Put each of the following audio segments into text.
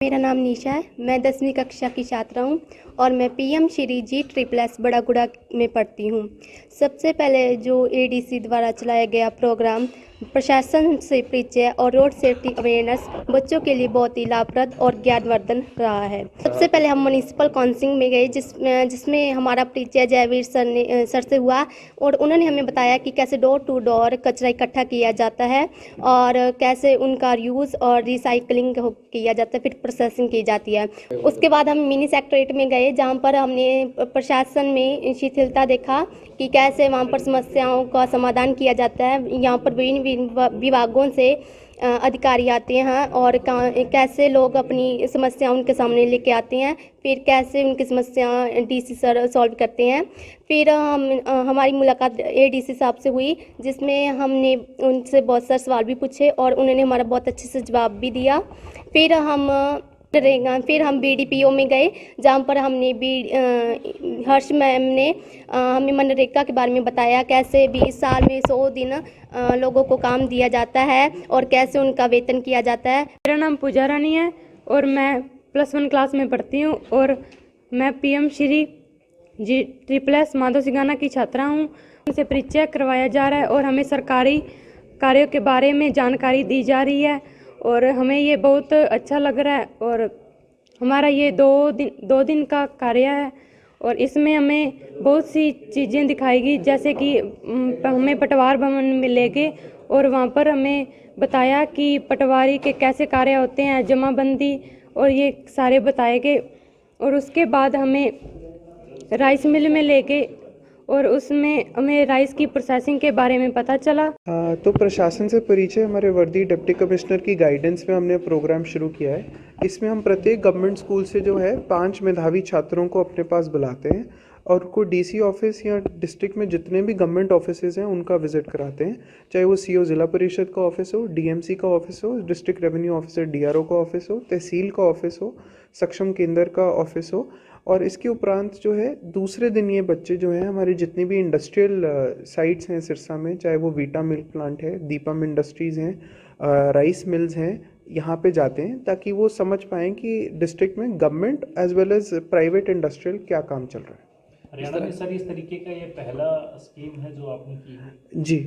मेरा नाम निशा है। मैं 10वीं कक्षा की छात्रा हूँ और मैं पीएम श्री G++ बड़ागुड़ा में पढ़ती हूँ। सबसे पहले जो एडीसी द्वारा चलाया गया प्रोग्राम प्रशासन से परिचय और रोड सेफ्टी अवेयरनेस बच्चों के लिए बहुत ही लाभप्रद और ज्ञानवर्धन रहा है। सबसे पहले हम म्युनिसिपल काउंसिलिंग में गए जिसमें हमारा परिचय जयवीर सर से हुआ और उन्होंने हमें बताया कि कैसे डोर टू डोर कचरा इकट्ठा किया जाता है और कैसे उनका यूज़ और रिसाइकलिंग किया जाता है, फिर प्रोसेसिंग की जाती है। उसके बाद हम मिनी सेक्रेटरीट में गए जहाँ पर हमने प्रशासन में शिथिलता देखा कि कैसे वहाँ पर समस्याओं का समाधान किया जाता है। यहाँ पर विभिन्न विभागों से अधिकारी आते हैं और कैसे लोग अपनी समस्या उनके सामने लेके आते हैं, फिर कैसे उनकी समस्या डीसी सर सॉल्व करते हैं। फिर हमारी मुलाकात एडीसी साहब से हुई जिसमें हमने उनसे बहुत सारे सवाल भी पूछे और उन्होंने हमारा बहुत अच्छे से जवाब भी दिया। फिर हम बीडीपीओ में गए जहाँ पर हमने हर्ष मैम ने हमें मनरेगा के बारे में बताया, कैसे 20 साल में 100 दिन लोगों को काम दिया जाता है और कैसे उनका वेतन किया जाता है। मेरा नाम पूजा रानी है और मैं +1 क्लास में पढ़ती हूँ और मैं पीएम श्री G++ माधव सिंघाना की छात्रा हूँ। उनसे परिचय करवाया जा रहा है और हमें सरकारी कार्यों के बारे में जानकारी दी जा रही है और हमें ये बहुत अच्छा लग रहा है। और हमारा ये दो दिन का कार्य है और इसमें हमें बहुत सी चीज़ें दिखाएगी, जैसे कि हमें पटवार भवन में ले गए और वहाँ पर हमें बताया कि पटवारी के कैसे कार्य होते हैं, जमाबंदी और ये सारे बताए गए। और उसके बाद हमें राइस मिल में ले गए और उसमें हमें राइस की प्रोसेसिंग के बारे में पता चला। तो प्रशासन से परिचय हमारे वर्दी डिप्टी कमिश्नर की गाइडेंस में हमने प्रोग्राम शुरू किया है। इसमें हम प्रत्येक गवर्नमेंट स्कूल से जो है 5 मेधावी छात्रों को अपने पास बुलाते हैं और उनको डीसी ऑफिस या डिस्ट्रिक्ट में जितने भी गवर्नमेंट ऑफिसेज हैं उनका विजिट कराते हैं, चाहे वो सीओ ज़िला परिषद का ऑफिस हो, डीएमसी का ऑफिस हो, डिस्ट्रिक्ट रेवेन्यू ऑफिसर डीआरओ का ऑफिस हो, तहसील का ऑफिस हो, सक्षम केंद्र का ऑफिस हो। और इसके उपरांत जो है दूसरे दिन ये बच्चे जो हैं हमारी जितनी भी इंडस्ट्रियल साइट्स हैं सिरसा में, चाहे वो वीटा मिल्क प्लांट है, दीपम इंडस्ट्रीज़ हैं, राइस मिल्स हैं, यहाँ पे जाते हैं ताकि वो समझ पाएँ कि डिस्ट्रिक्ट में government as well as private industrial क्या काम चल रहा है। हरियाणा में सर इस तरीके का ये पहला स्कीम है जो आपने की है? जी,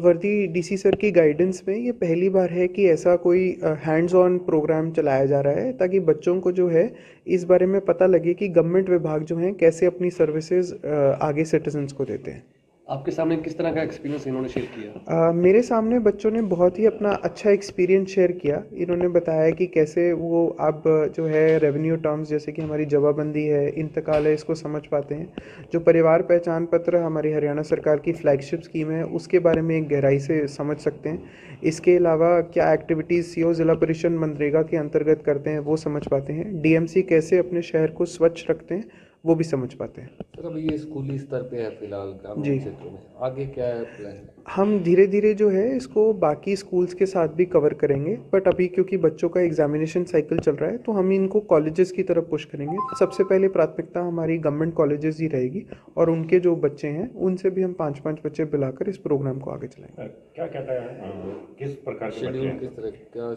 वर्दी डीसी सर की गाइडेंस में ये पहली बार है कि ऐसा कोई हैंड्स ऑन प्रोग्राम चलाया जा रहा है ताकि बच्चों को जो है इस बारे में पता लगे कि गवर्नमेंट विभाग जो हैं कैसे अपनी सर्विसेज आगे सिटीजन्स को देते हैं। आपके सामने किस तरह का एक्सपीरियंस इन्होंने शेयर किया? मेरे सामने बच्चों ने बहुत ही अपना अच्छा एक्सपीरियंस शेयर किया। इन्होंने बताया कि कैसे वो अब जो है रेवेन्यू टर्म्स जैसे कि हमारी जवाबंदी है, इंतकाल है, इसको समझ पाते हैं। जो परिवार पहचान पत्र हमारी हरियाणा सरकार की फ्लैगशिप स्कीम है उसके बारे में एक गहराई से समझ सकते हैं। इसके अलावा क्या एक्टिविटीज़ सीओ ज़िला परिषद मनरेगा के अंतर्गत करते हैं वो समझ पाते हैं। डीएमसी कैसे अपने शहर को स्वच्छ रखते हैं वो भी समझ पाते हैं। सर अभी ये स्कूली स्तर पे है फिलहाल ग्रामीण क्षेत्रों में, आगे क्या है प्लान? हम धीरे धीरे जो है इसको बाकी स्कूल्स के साथ भी कवर करेंगे, बट अभी क्योंकि बच्चों का एग्जामिनेशन साइकिल चल रहा है तो हम इनको कॉलेजेस की तरफ पुश करेंगे। सबसे पहले प्राथमिकता हमारी गवर्नमेंट कॉलेजेस ही रहेगी और उनके जो बच्चे हैं उनसे भी हम 5-5 बच्चे बुलाकर इस प्रोग्राम को आगे चलाएंगे। क्या कहता है, किस प्रकार के शेड्यूल बच्चे किस तरह क्या?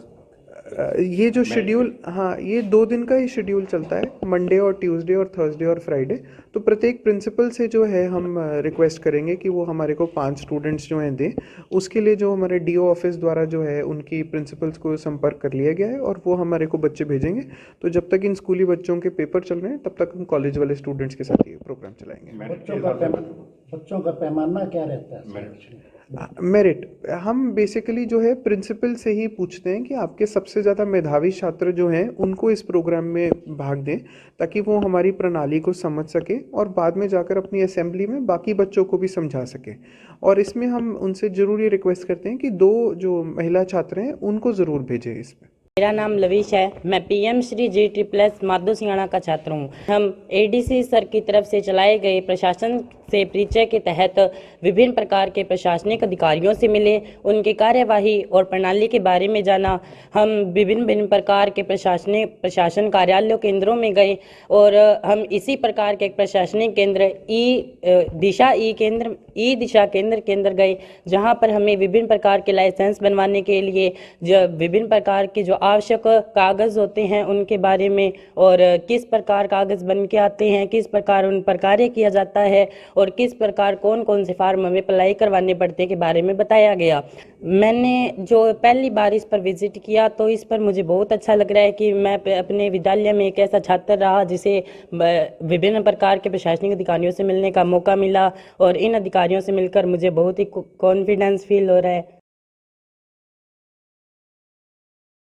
ये जो शेड्यूल, हाँ, ये 2 दिन का ही शेड्यूल चलता है, मंडे और ट्यूसडे और थर्सडे और फ्राइडे। तो प्रत्येक प्रिंसिपल से जो है हम रिक्वेस्ट करेंगे कि वो हमारे को 5 स्टूडेंट्स जो हैं दें। उसके लिए जो हमारे डीओ ऑफिस द्वारा जो है उनकी प्रिंसिपल्स को संपर्क कर लिया गया है और वो हमारे को बच्चे भेजेंगे। तो जब तक इन स्कूली बच्चों के पेपर चल रहे हैं तब तक हम कॉलेज वाले स्टूडेंट्स के साथ ये प्रोग्राम चलाएंगे। बच्चों का पैमाना क्या रहता है? मेरिट हम बेसिकली जो है प्रिंसिपल से ही पूछते हैं कि आपके सबसे ज़्यादा मेधावी छात्र जो हैं उनको इस प्रोग्राम में भाग दें ताकि वो हमारी प्रणाली को समझ सके और बाद में जाकर अपनी असेंबली में बाकी बच्चों को भी समझा सके। और इसमें हम उनसे ज़रूर रिक्वेस्ट करते हैं कि 2 जो महिला छात्र हैं उनको ज़रूर भेजें इसमें। मेरा नाम लविश है, मैं पीएम श्री G++ माधव सिंघाना का छात्र हूँ। हम एडीसी सर की तरफ से चलाए गए प्रशासन से परिचय के तहत विभिन्न प्रकार के प्रशासनिक अधिकारियों से मिले, उनकी कार्यवाही और प्रणाली के बारे में जाना। हम विभिन्न प्रकार के प्रशासन कार्यालयों केंद्रों में गए और हम इसी प्रकार के एक प्रशासनिक केंद्र ई दिशा केंद्र के अंदर गए, जहां पर हमें विभिन्न प्रकार के लाइसेंस बनवाने के लिए जो विभिन्न प्रकार के जो आवश्यक कागज़ होते हैं उनके बारे में, और किस प्रकार कागज़ बन के आते हैं, किस प्रकार उन पर कार्य किया जाता है और किस प्रकार कौन कौन से फार्म हमें अप्लाई करवाने पड़ते हैं के बारे में बताया गया। मैंने जो पहली बार इस पर विजिट किया तो इस पर मुझे बहुत अच्छा लग रहा है कि मैं अपने विद्यालय में एक ऐसा छात्र रहा जिसे विभिन्न प्रकार के प्रशासनिक अधिकारियों से मिलने का मौका मिला, और इन अधिकारियों से मिलकर मुझे बहुत ही कॉन्फिडेंस फील हो रहा है।